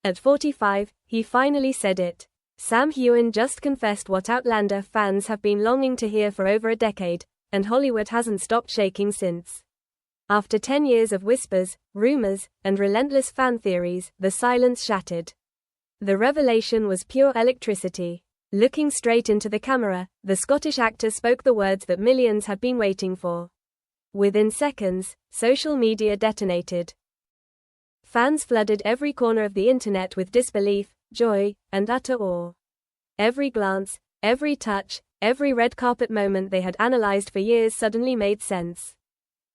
At 45, he finally said it. Sam Heughan just confessed what Outlander fans have been longing to hear for over a decade, and Hollywood hasn't stopped shaking since. After 10 years of whispers, rumors, and relentless fan theories, the silence shattered. The revelation was pure electricity. Looking straight into the camera, the Scottish actor spoke the words that millions had been waiting for. Within seconds, social media detonated. Fans flooded every corner of the internet with disbelief, joy, and utter awe. Every glance, every touch, every red carpet moment they had analyzed for years suddenly made sense.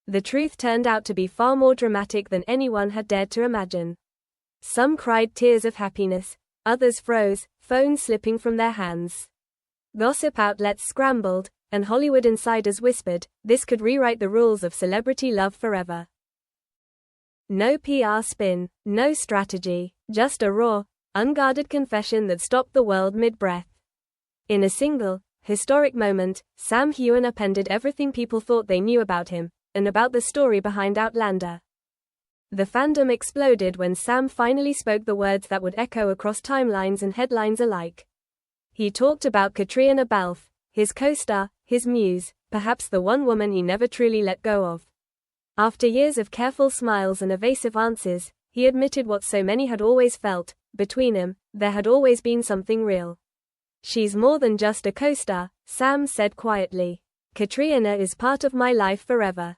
The truth turned out to be far more dramatic than anyone had dared to imagine. Some cried tears of happiness, others froze, phones slipping from their hands. Gossip outlets scrambled, and Hollywood insiders whispered, this could rewrite the rules of celebrity love forever. No PR spin, no strategy, just a raw, unguarded confession that stopped the world mid-breath. In a single, historic moment, Sam Heughan upended everything people thought they knew about him, and about the story behind Outlander. The fandom exploded when Sam finally spoke the words that would echo across timelines and headlines alike. He talked about Caitríona Balfe, his co-star, his muse, perhaps the one woman he never truly let go of. After years of careful smiles and evasive answers, he admitted what so many had always felt: between them, there had always been something real. She's more than just a co-star, Sam said quietly. Caitríona is part of my life forever.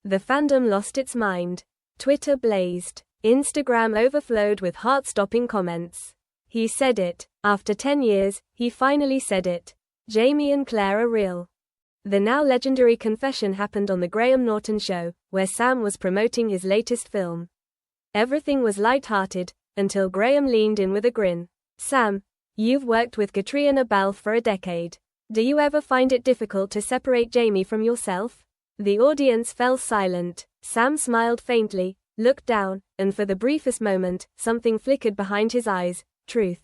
The fandom lost its mind. Twitter blazed. Instagram overflowed with heart-stopping comments. He said it. After 10 years, he finally said it. Jamie and Claire are real. The now legendary confession happened on The Graham Norton Show, where Sam was promoting his latest film. Everything was light-hearted, until Graham leaned in with a grin. Sam, you've worked with Caitríona Balfe for a decade. Do you ever find it difficult to separate Jamie from yourself? The audience fell silent. Sam smiled faintly, looked down, and for the briefest moment, something flickered behind his eyes: truth.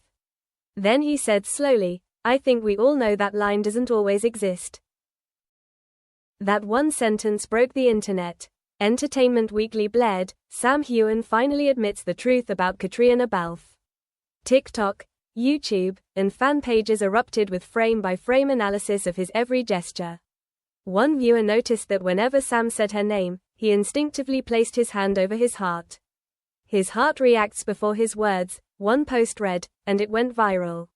Then he said slowly, I think we all know that line doesn't always exist. That one sentence broke the internet. Entertainment Weekly blared, Sam Heughan finally admits the truth about Caitríona Balfe. TikTok, YouTube, and fan pages erupted with frame-by-frame analysis of his every gesture. One viewer noticed that whenever Sam said her name, he instinctively placed his hand over his heart. His heart reacts before his words, one post read, and it went viral.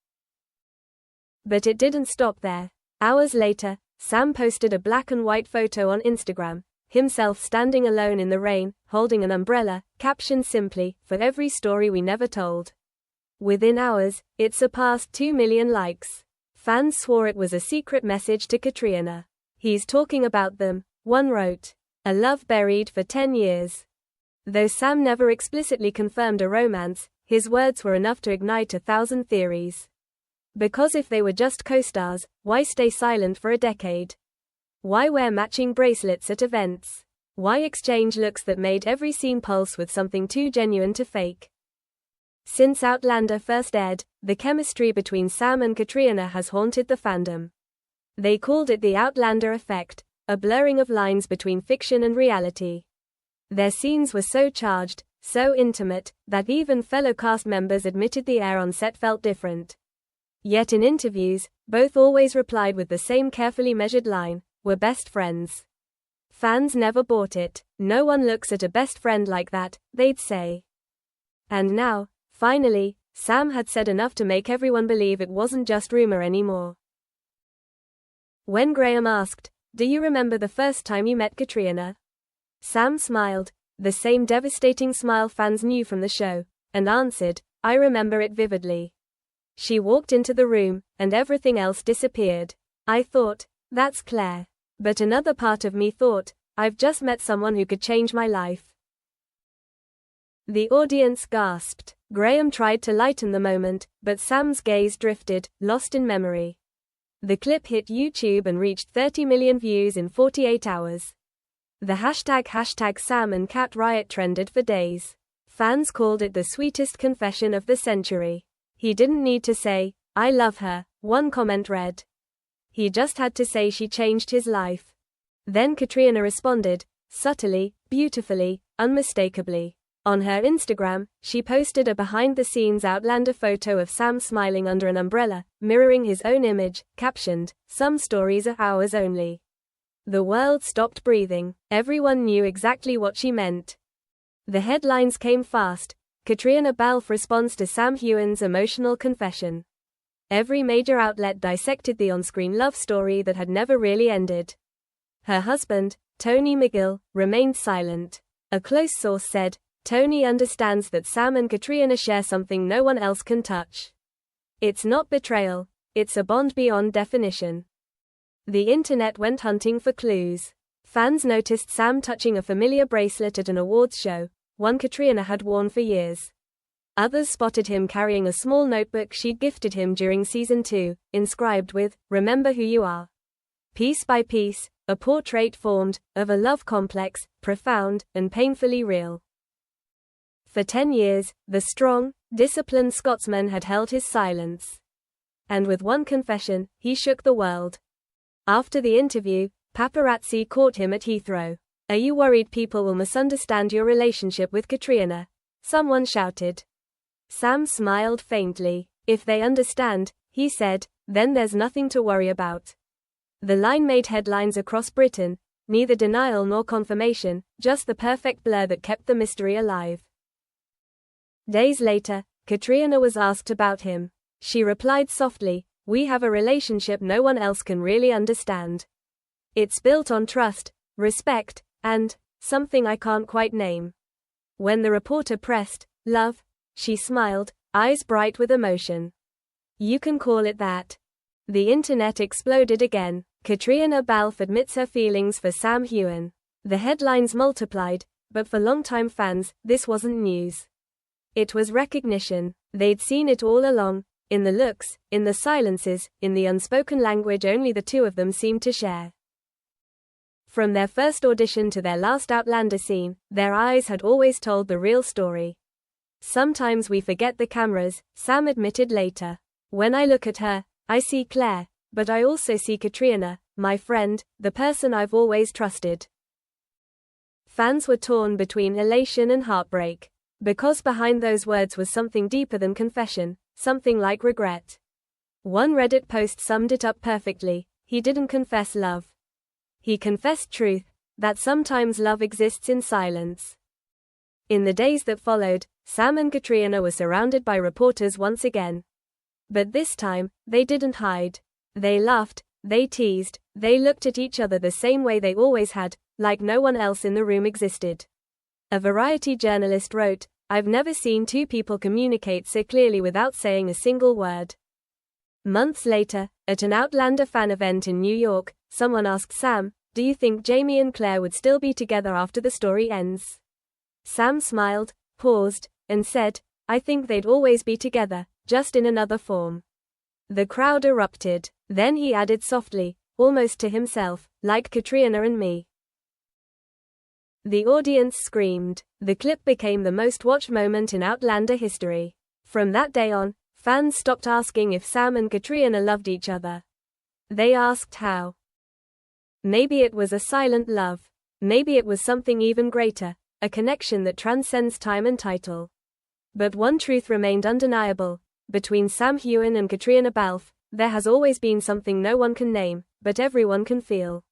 But it didn't stop there. Hours later, Sam posted a black and white photo on Instagram, himself standing alone in the rain, holding an umbrella, captioned simply, for every story we never told. Within hours, it surpassed 2 million likes. Fans swore it was a secret message to Caitríona. He's talking about them, one wrote. A love buried for 10 years. Though Sam never explicitly confirmed a romance, his words were enough to ignite 1,000 theories. Because if they were just co-stars, why stay silent for a decade? Why wear matching bracelets at events? Why exchange looks that made every scene pulse with something too genuine to fake? Since Outlander first aired, the chemistry between Sam and Caitríona has haunted the fandom. They called it the Outlander effect, a blurring of lines between fiction and reality. Their scenes were so charged, so intimate, that even fellow cast members admitted the air on set felt different. Yet in interviews, both always replied with the same carefully measured line: we're best friends. Fans never bought it. No one looks at a best friend like that, they'd say. And now, finally, Sam had said enough to make everyone believe it wasn't just rumor anymore. When Graham asked, do you remember the first time you met Caitríona? Sam smiled, the same devastating smile fans knew from the show, and answered, I remember it vividly. She walked into the room, and everything else disappeared. I thought, that's Claire. But another part of me thought, I've just met someone who could change my life. The audience gasped. Graham tried to lighten the moment, but Sam's gaze drifted, lost in memory. The clip hit YouTube and reached 30 million views in 48 hours. The hashtag Sam and Cat riot trended for days. Fans called it the sweetest confession of the century. He didn't need to say, I love her, one comment read. He just had to say she changed his life. Then Caitríona responded, subtly, beautifully, unmistakably. On her Instagram, she posted a behind-the-scenes Outlander photo of Sam smiling under an umbrella, mirroring his own image, captioned, "Some stories are ours only." The world stopped breathing. Everyone knew exactly what she meant. The headlines came fast. Katrina Balfe responds to Sam Heughan's emotional confession. Every major outlet dissected the on-screen love story that had never really ended. Her husband, Tony McGill, remained silent. A close source said, "Tony understands that Sam and Katrina share something no one else can touch. It's not betrayal, it's a bond beyond definition." The internet went hunting for clues. Fans noticed Sam touching a familiar bracelet at an awards show, one Katrina had worn for years. Others spotted him carrying a small notebook she'd gifted him during season 2, inscribed with, "Remember who you are." Piece by piece, a portrait formed, of a love complex, profound, and painfully real. For 10 years, the strong, disciplined Scotsman had held his silence. And with one confession, he shook the world. After the interview, paparazzi caught him at Heathrow. "Are you worried people will misunderstand your relationship with Katrina?" someone shouted. Sam smiled faintly. "If they understand," he said, "then there's nothing to worry about." The line made headlines across Britain, neither denial nor confirmation, just the perfect blur that kept the mystery alive. Days later, Katrina was asked about him. She replied softly, "We have a relationship no one else can really understand. It's built on trust, respect, and something I can't quite name." When the reporter pressed, "Love?" she smiled, eyes bright with emotion. "You can call it that." The internet exploded again. Katrina Balfe admits her feelings for Sam Heughan. The headlines multiplied, but for longtime fans, this wasn't news. It was recognition. They'd seen it all along, in the looks, in the silences, in the unspoken language only the two of them seemed to share. From their first audition to their last Outlander scene, their eyes had always told the real story. "Sometimes we forget the cameras," Sam admitted later. "When I look at her, I see Claire, but I also see Katrina, my friend, the person I've always trusted." Fans were torn between elation and heartbreak. Because behind those words was something deeper than confession, something like regret. One Reddit post summed it up perfectly: he didn't confess love. He confessed truth, that sometimes love exists in silence. In the days that followed, Sam and Katrina were surrounded by reporters once again. But this time, they didn't hide. They laughed, they teased, they looked at each other the same way they always had, like no one else in the room existed. A Variety journalist wrote, "I've never seen two people communicate so clearly without saying a single word." Months later, at an Outlander fan event in New York, someone asked Sam, "Do you think Jamie and Claire would still be together after the story ends?" Sam smiled, paused, and said, "I think they'd always be together, just in another form." The crowd erupted. Then he added softly, almost to himself, "Like Katrina and me." The audience screamed. The clip became the most watched moment in Outlander history. From that day on, fans stopped asking if Sam and Katrina loved each other. They asked how. Maybe it was a silent love. Maybe it was something even greater, a connection that transcends time and title. But one truth remained undeniable. Between Sam Heughan and Katrina Balfe, there has always been something no one can name, but everyone can feel.